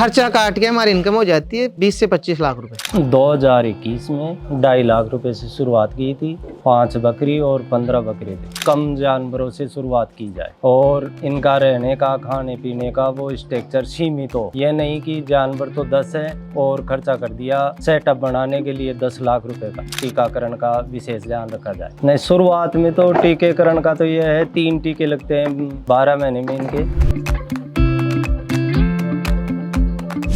खर्चा काट के हमारी इनकम हो जाती है 20 से 25 लाख रुपए। 2021 में 2.5 लाख रुपए से शुरुआत की थी। 5 बकरी और 15 बकरे थे। कम जानवरों से शुरुआत की जाए और इनका रहने का, खाने पीने का वो स्ट्रक्चर सीमित हो। ये नहीं कि जानवर तो 10 है और खर्चा कर दिया सेटअप बनाने के लिए 10 लाख रुपए का। टीकाकरण का विशेष ध्यान रखा जाए। नहीं, शुरुआत में तो टीकाकरण का तो ये है 3 टीके लगते हैं 12 महीने में इनके।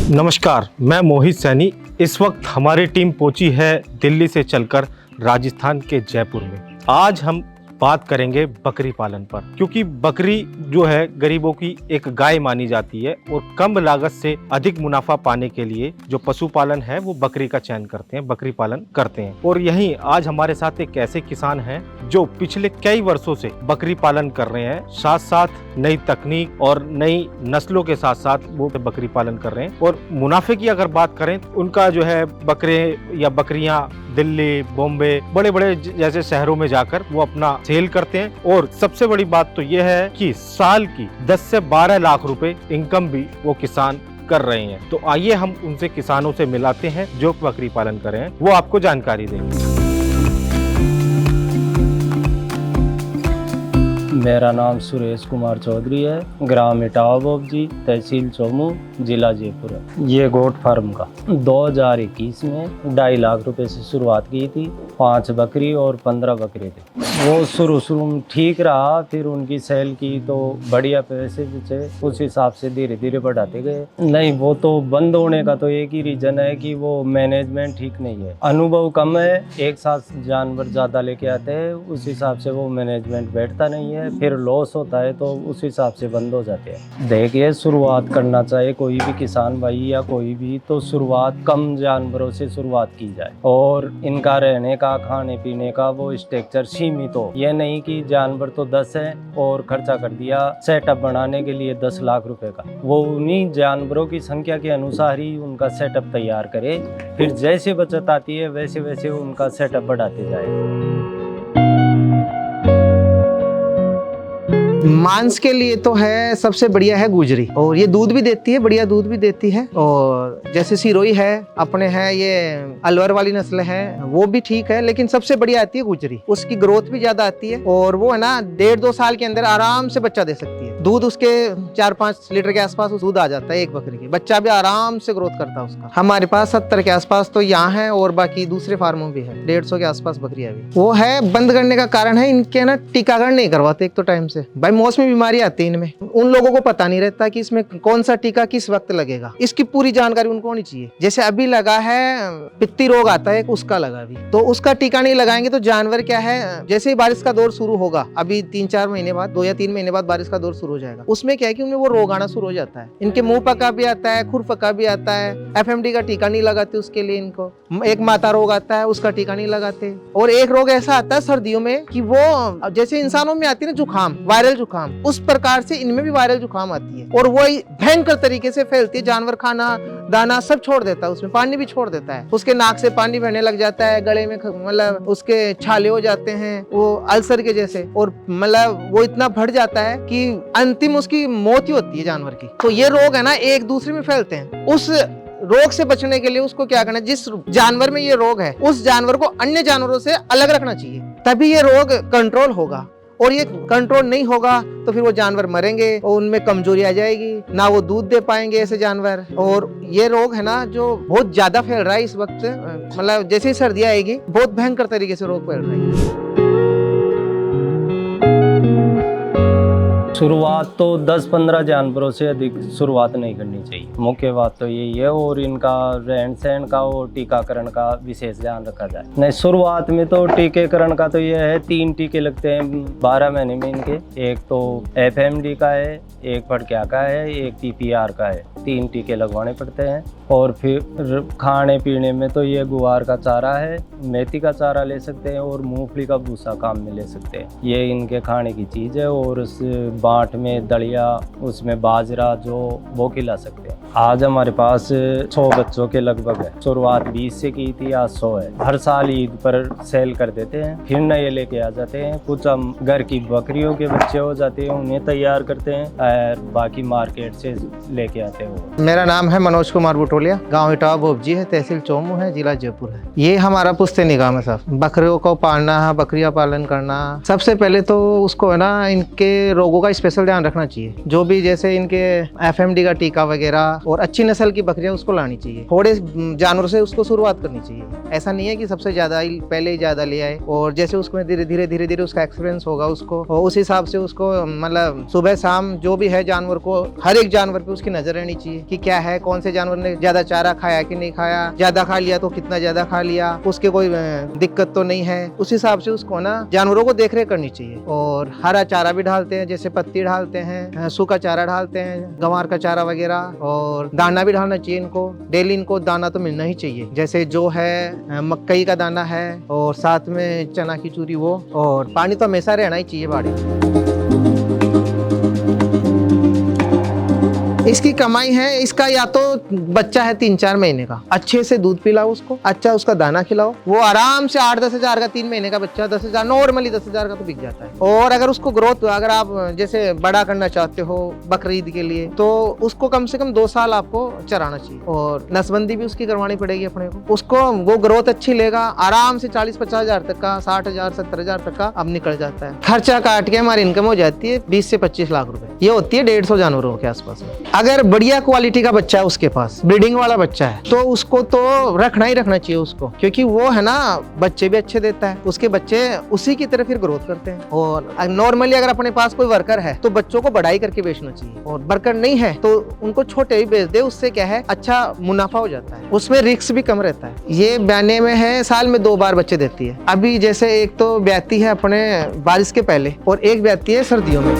नमस्कार, मैं मोहित सैनी। इस वक्त हमारी टीम पहुंची है दिल्ली से चलकर राजस्थान के जयपुर में। आज हम बात करेंगे बकरी पालन पर, क्योंकि बकरी जो है गरीबों की एक गाय मानी जाती है और कम लागत से अधिक मुनाफा पाने के लिए जो पशुपालन है वो बकरी का चयन करते हैं, बकरी पालन करते हैं। और यहीं आज हमारे साथ एक ऐसे किसान हैं जो पिछले कई वर्षों से बकरी पालन कर रहे हैं, साथ साथ नई तकनीक और नई नस्लों के साथ साथ वो बकरी पालन कर रहे हैं। और मुनाफे की अगर बात करें तो उनका जो है बकरे या बकरियां दिल्ली, बॉम्बे, बड़े बड़े जैसे शहरों में जाकर वो अपना सेल करते हैं। और सबसे बड़ी बात तो ये है कि साल की 10 से 12 लाख रुपए इनकम भी वो किसान कर रहे हैं। तो आइए हम उनसे किसानों से मिलाते हैं जो बकरी पालन कर रहे हैं, वो आपको जानकारी देंगे। मेरा नाम सुरेश कुमार चौधरी है। ग्राम इटावा बोबजी, तहसील चोमू, जिला जयपुर है। ये गोट फार्म का 2021 में 2.5 लाख रुपए से शुरुआत की थी। 5 बकरी और 15 बकरे थे। वो शुरू में ठीक रहा, फिर उनकी सेल की तो बढ़िया पैसे बचे, उस हिसाब से धीरे धीरे बढ़ाते गए। नहीं, वो तो बंद होने का तो एक ही रीजन है कि वो मैनेजमेंट ठीक नहीं है, अनुभव कम है। एक साथ जानवर ज़्यादा लेके आते हैं, उस हिसाब से वो मैनेजमेंट बैठता नहीं है, फिर लॉस होता है तो उस हिसाब से बंद हो जाते हैं। देखिए, शुरुआत करना चाहे कोई भी किसान भाई या कोई भी, तो शुरुआत कम जानवरों से शुरुआत की जाए और इनका रहने का, खाने पीने का वो स्ट्रक्चर सीमित हो। ये नहीं कि जानवर तो 10 है और खर्चा कर दिया सेटअप बनाने के लिए 10 लाख रुपए का। वो उन्हीं जानवरों की संख्या के अनुसार ही उनका सेटअप तैयार करे, फिर जैसे बचत आती है वैसे वैसे उनका सेटअप बढ़ाते जाए। मांस के लिए तो है सबसे बढ़िया है गुजरी, और ये दूध भी देती है, बढ़िया दूध भी देती है। और जैसे सिरोही है, अपने है ये अलवर वाली नस्ल है, वो भी ठीक है, लेकिन सबसे बढ़िया आती है गुजरी। उसकी ग्रोथ भी ज्यादा आती है और वो है ना 1.5-2 साल के अंदर आराम से बच्चा दे सकती है। दूध उसके 4-5 लीटर के आसपास दूध आ जाता है एक बकरी के। बच्चा भी आराम से ग्रोथ करता है उसका। हमारे पास 70 के आसपास तो यहाँ है और बाकी दूसरे फार्मों भी है 150 के आसपास बकरियां भी। वो है बंद करने का कारण है इनके ना टीकाकरण नहीं करवाते एक तो टाइम से। भाई मौसमी बीमारी आती है इनमें, उन लोगों को पता नहीं रहता कि इसमें कौन सा टीका किस वक्त लगेगा। इसकी पूरी जानकारी उनको होनी चाहिए। जैसे अभी लगा है पित्ती रोग आता है, उसका लगा भी, तो उसका टीका नहीं लगाएंगे तो जानवर क्या है, जैसे ही बारिश का दौर शुरू होगा, अभी 3-4 महीने बाद, 2 या 3 महीने बाद बारिश का दौर शुरू हो जाएगा, उसमें क्या है कि उनमें वो रोग आना शुरू हो जाता है। इनके मुंह पका भी आता है, खुर पका भी आता है। FMD का टीका नहीं लगाते उसके लिए। इनको एक माता रोग आता है, उसका टीका नहीं लगाते। और एक रोग ऐसा आता है सर्दियों में कि वो जैसे इंसानों में आती है ना जुकाम, वायरल जुकाम, उस प्रकार से इनमें भी वायरल जुकाम आती है और वो भयंकर तरीके से फैलती है। जानवर खाना दाना सब छोड़ देता है, उसमें पानी भी छोड़ देता है, उसके नाक से पानी बहने लग जाता है, गले में मतलब उसके छाले हो जाते हैं वो अल्सर के जैसे, और मतलब वो इतना बढ़ जाता है कि अंतिम उसकी मौत ही होती है जानवर की। तो ये रोग है ना एक दूसरे में फैलते हैं। उस रोग से बचने के लिए उसको क्या करना है, जिस जानवर में ये रोग है उस जानवर को अन्य जानवरों से अलग रखना चाहिए, तभी ये रोग कंट्रोल होगा। और ये कंट्रोल नहीं होगा तो फिर वो जानवर मरेंगे और उनमें कमजोरी आ जाएगी, ना वो दूध दे पाएंगे ऐसे जानवर। और ये रोग है ना जो बहुत ज्यादा फैल रहा है इस वक्त, मतलब जैसे ही सर्दी आएगी बहुत भयंकर तरीके से रोग फैल रहा है। शुरुआत तो 10-15 जानवरों से अधिक शुरुआत नहीं करनी चाहिए। मुख्य बात तो यही है। और इनका रहन सहन का और टीकाकरण का विशेष ध्यान रखा जाए। नहीं, शुरुआत में तो टीकाकरण का तो ये है 3 टीके लगते हैं 12 महीने में इनके। एक तो FMD का है, एक फड़क्या का है, एक TPR का है। 3 टीके लगवाने पड़ते हैं। और फिर खाने पीने में तो ये गुवार का चारा है, मेथी का चारा ले सकते हैं और मूंगफली का भूसा काम में ले सकते हैं। ये इनके खाने की चीज़ है। और उस बाट में दलिया, उसमें बाजरा जो वो खिला सकते हैं। आज हमारे पास 100 बच्चों के लगभग है। शुरुआत 20 से की थी, आज 100 है। हर साल ईद पर सेल कर देते हैं, फिर नए लेके आ जाते हैं। कुछ हम घर की बकरियों के बच्चे हो जाते हैं, उन्हें तैयार करते हैं और बाकी मार्केट से लेके आते हैं। मेरा नाम है मनोज कुमार बुटोलिया, गांव इटावा बोबजी है, तहसील चोमू है, जिला जयपुर है। ये हमारा पुश्ते निगाह है साहब। बकरियों को पालना है, बकरियां पालन करना, सबसे पहले तो उसको है ना इनके रोगों का स्पेशल ध्यान रखना चाहिए। जो भी जैसे इनके FMD का टीका वगैरह और अच्छी नस्ल की बकरियां उसको लानी चाहिए। थोड़े जानवरों से उसको शुरुआत करनी चाहिए। ऐसा नहीं है कि सबसे ज्यादा ही पहले ही ज्यादा ले आए, और जैसे उसको धीरे धीरे उसका एक्सपीरियंस होगा उसको, और उस हिसाब से उसको मतलब सुबह शाम जो भी है जानवर को, हर एक जानवर पे उसकी नजर रहनी चाहिए कि क्या है, कौन से जानवर ने ज्यादा चारा खाया कि नहीं खाया, ज्यादा खा लिया तो कितना ज्यादा खा लिया, उसके कोई दिक्कत तो नहीं है। उस हिसाब से उसको ना जानवरों को देखरेख करनी चाहिए। और हरा चारा भी डालते हैं, जैसे पत्ती डालते हैं, सूखा चारा डालते हैं, गंवार का चारा वगैरह, और दाना भी डालना चाहिए इनको। डेली इनको दाना तो मिलना ही चाहिए, जैसे जो है मकई का दाना है और साथ में चना की चूरी वो, और पानी तो हमेशा रहना ही चाहिए बाड़ी में। इसकी कमाई है, इसका या तो बच्चा है 3-4 महीने का, अच्छे से दूध पिलाओ उसको, अच्छा उसका दाना खिलाओ, वो आराम से 8-10 हजार का 3 महीने का बच्चा 10 हजार, नॉर्मली 10 हजार का तो बिक जाता है। और अगर उसको ग्रोथ, अगर आप जैसे बड़ा करना चाहते हो बकरीद के लिए, तो उसको कम से कम 2 साल आपको चराना चाहिए, और नसबंदी भी उसकी करवानी पड़ेगी अपने को। उसको वो ग्रोथ अच्छी लेगा, आराम से 40-50 हजार तक का, 60 हजार 70 हजार तक का अब निकल जाता है। खर्चा काट के हमारी इनकम हो जाती है 20 से 25 लाख रुपए। ये होती है 150 जानवरों के आसपास में। अगर बढ़िया क्वालिटी का बच्चा है उसके पास, ब्रीडिंग वाला बच्चा है, तो उसको तो रखना ही रखना चाहिए उसको, क्योंकि वो है ना बच्चे भी अच्छे देता है, उसके बच्चे उसी की तरह फिर ग्रोथ करते हैं। और नॉर्मली अगर अपने पास कोई वर्कर है तो बच्चों को बढ़ाई करके बेचना चाहिए, और वर्कर नहीं है तो उनको छोटे ही बेच दे, उससे क्या है अच्छा मुनाफा हो जाता है, उसमें रिस्क भी कम रहता है। ये ब्याने में है, साल में 2 बार बच्चे देती है। अभी जैसे एक तो ब्याती है अपने बारिश के पहले, और एक ब्याती है सर्दियों में।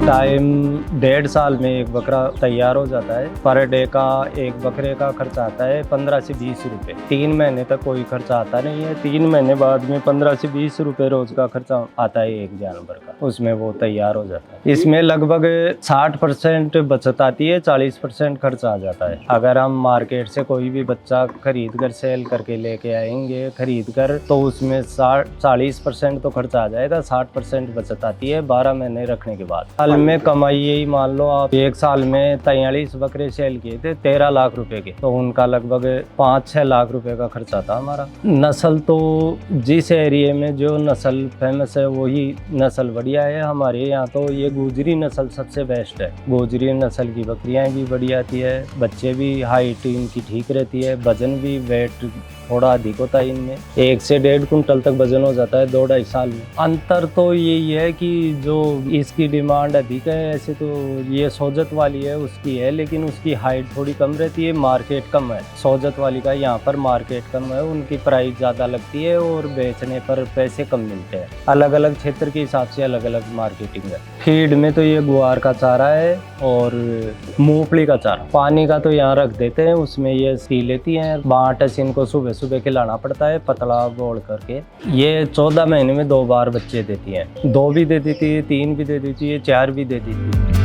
टाइम 1.5 साल में एक बकरा तैयार हो जाता है। पर डे का एक बकरे का खर्चा आता है 15 से 20 रुपए। 3 महीने तक कोई खर्चा आता नहीं है। 3 महीने बाद में 15 से 20 रुपए रोज का खर्चा आता है एक जानवर का, उसमें वो तैयार हो जाता है। इसमें लगभग 60% बचत आती है, 40% खर्चा आ जाता है। अगर हम मार्केट से कोई भी बच्चा खरीद कर सेल करके लेके आएंगे खरीद कर, तो उसमें 40% तो खर्चा आ जाएगा, 60% बचत आती है 12 महीने रखने के बाद। में कमाई यही मान लो आप, 1 साल में 43 बकरे सेल किए थे 13 लाख रुपए के, तो उनका लगभग 5-6 लाख रुपए का खर्चा था हमारा। नस्ल तो जिस एरिया में जो नस्ल फेमस है वही नस्ल बढ़िया है। हमारे यहाँ तो ये गुजरी नस्ल सबसे बेस्ट है। गुजरी नस्ल की बकरियां भी बढ़िया आती है, बच्चे भी हाइट इनकी ठीक रहती है, वजन भी वेट थोड़ा अधिक होता है इनमें, 1 से 1.5 कुंटल तक वजन हो जाता है 2-2.5 साल में। अंतर तो यही है कि जो इसकी डिमांड अधिक है, ऐसे तो ये सोजत वाली है उसकी है, लेकिन उसकी हाइट थोड़ी कम रहती है, मार्केट कम है। सोजत वाली का यहाँ पर मार्केट कम है, उनकी प्राइस ज़्यादा लगती है और बेचने पर पैसे कम मिलते हैं। अलग अलग क्षेत्र के हिसाब से अलग अलग मार्केटिंग है। फीड में तो ये गुआर का चारा है और मूंगफली का चारा। पानी का तो यहाँ रख देते हैं, उसमें ये पी लेती हैं। बांटस इनको सुबह सुबह खिलाना पड़ता है पतला बोल करके। ये 14 महीने में 2 बार बच्चे देती हैं, 2 भी दे देती है, 3 भी दे देती है, 4 भी दे देती है।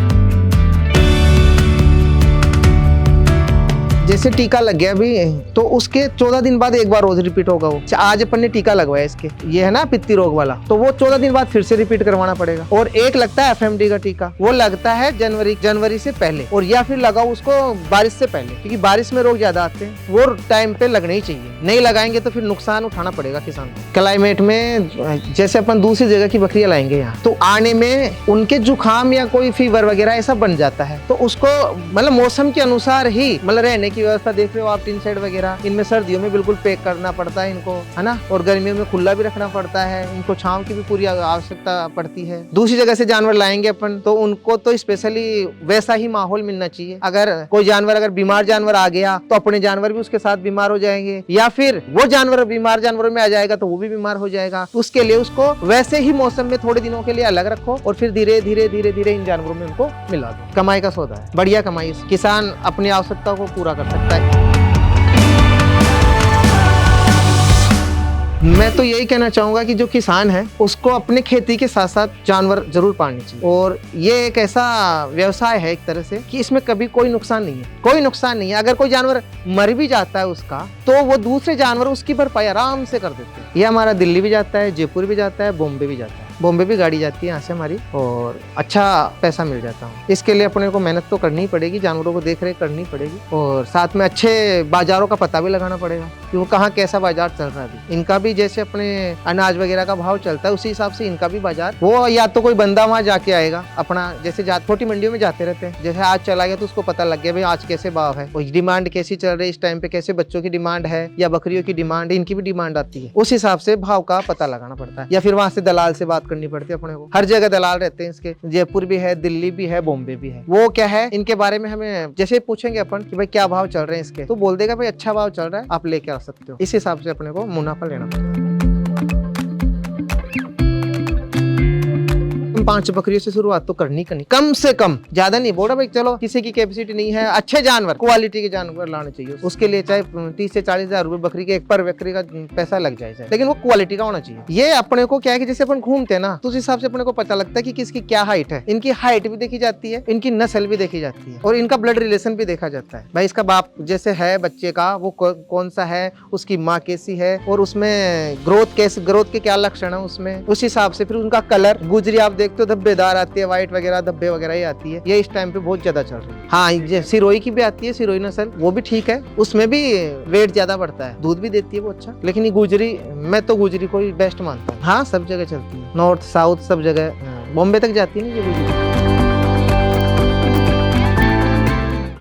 जैसे टीका लग गया अभी, तो उसके 14 दिन बाद एक बार रोज रिपीट होगा। वो आज अपन ने टीका लगवाया इसके, ये है ना पित्ती रोग वाला, तो वो 14 दिन बाद फिर से रिपीट करवाना पड़ेगा। और एक लगता है FMD का टीका, वो लगता है जनवरी से पहले, और या फिर लगाओ उसको बारिश से पहले, क्योंकि बारिश में रोग ज्यादा आते हैं, वो टाइम पे लगने ही चाहिए। नहीं लगाएंगे तो फिर नुकसान उठाना पड़ेगा किसान को। क्लाइमेट में जैसे अपन दूसरी जगह की बकरियां लाएंगे यहाँ, तो आने में उनके जुकाम या कोई फीवर वगैरह ऐसा बन जाता है, तो उसको मतलब मौसम के अनुसार ही मतलब रहने की व्यवस्था देख रहे हो आप, टिन शेड वगैरह इनमें सर्दियों में बिल्कुल पैक करना पड़ता है इनको, है ना, और गर्मियों में खुला भी रखना पड़ता है। इनको छांव की भी पूरी आवश्यकता पड़ती है। दूसरी जगह से जानवर लाएंगे अपन, तो उनको तो स्पेशली वैसा ही माहौल मिलना चाहिए। अगर कोई जानवर, अगर बीमार जानवर आ गया तो अपने जानवर भी उसके साथ बीमार हो जाएंगे, या फिर वो जानवर बीमार जानवरों में आ जाएगा तो वो भी बीमार हो जाएगा। उसके लिए उसको वैसे ही मौसम में थोड़े दिनों के लिए अलग रखो, और फिर धीरे धीरे इन जानवरों में उनको मिला दो। कमाई का सौदा है, बढ़िया कमाई, किसान अपनी आवश्यकता को पूरा कर सकता है। मैं तो यही कहना चाहूंगा कि जो किसान है उसको अपने खेती के साथ साथ जानवर जरूर पालने चाहिए। और ये एक ऐसा व्यवसाय है एक तरह से कि इसमें कभी कोई नुकसान नहीं है, कोई नुकसान नहीं है। अगर कोई जानवर मर भी जाता है उसका, तो वो दूसरे जानवर उसकी भरपाई आराम से कर देते हैं। ये हमारा दिल्ली भी जाता है, जयपुर भी जाता है, बॉम्बे भी जाता है। बॉम्बे भी गाड़ी जाती है यहाँ से हमारी, और अच्छा पैसा मिल जाता है। इसके लिए अपने को मेहनत तो करनी ही पड़ेगी, जानवरों को देख रेख करनी पड़ेगी, और साथ में अच्छे बाजारों का पता भी लगाना पड़ेगा कि वो कहाँ कैसा बाजार चल रहा है अभी। इनका भी जैसे अपने अनाज वगैरह का भाव चलता है उसी हिसाब से इनका भी बाजार, वो या तो कोई बंदा वहाँ जाके आएगा अपना, जैसे छोटी मंडियों में जाते रहते हैं, जैसे आज चला गया तो उसको पता लग गया भाई आज कैसे भाव है, डिमांड कैसी चल रही है इस टाइम पे, कैसे बच्चों की डिमांड है या बकरियों की डिमांड, इनकी भी डिमांड आती है, उस हिसाब से भाव का पता लगाना पड़ता है। या फिर वहां से दलाल से बात करनी पड़ती है अपने को। हर जगह दलाल रहते हैं इसके, जयपुर भी है, दिल्ली भी है, बॉम्बे भी है। वो क्या है, इनके बारे में हमें जैसे पूछेंगे अपन कि भाई क्या भाव चल रहे हैं इसके, तो बोल देगा भाई अच्छा भाव चल रहा है, आप लेके आ सकते हो। इस हिसाब से अपने को मुनाफा लेना पड़ता है। 5 बकरियों से शुरुआत तो करनी कम से कम, ज्यादा नहीं बोला भाई चलो किसी की कैपेसिटी नहीं है, अच्छे जानवर क्वालिटी के जानवर लाने चाहिए। उसके लिए चाहे 30 से 40 हजार रुपए बकरी के, एक पर बकरी का पैसा लग जाए, लेकिन वो क्वालिटी का होना चाहिए। ये अपने को क्या है कि जैसे अपन घूमते हैं ना, तो उस हिसाब से अपने को पता लगता है कि किसकी क्या हाइट है। इनकी हाइट भी देखी जाती है, इनकी नस्ल भी देखी जाती है, और इनका ब्लड रिलेशन भी देखा जाता है। भाई इसका बाप जैसे है बच्चे का, वो कौन सा है, उसकी माँ कैसी है, और उसमें ग्रोथ के क्या लक्षण है उसमें, उस हिसाब से फिर उनका कलर, गुजरी आप देखते हो धब्बेदार आती है, व्हाइट वगैरह धब्बे वगैरह ही आती है, ये इस टाइम पे बहुत ज्यादा चल रही है। हाँ, ये सिरोही की भी आती है, सिरोही नस्ल, वो भी ठीक है, उसमें भी वेट ज्यादा बढ़ता है, दूध भी देती है वो अच्छा। लेकिन ये गुजरी, मैं तो गुजरी को बेस्ट मानता हूँ। हाँ, सब जगह चलती है, नॉर्थ साउथ सब जगह, बॉम्बे तक जाती है ना ये गुजरी।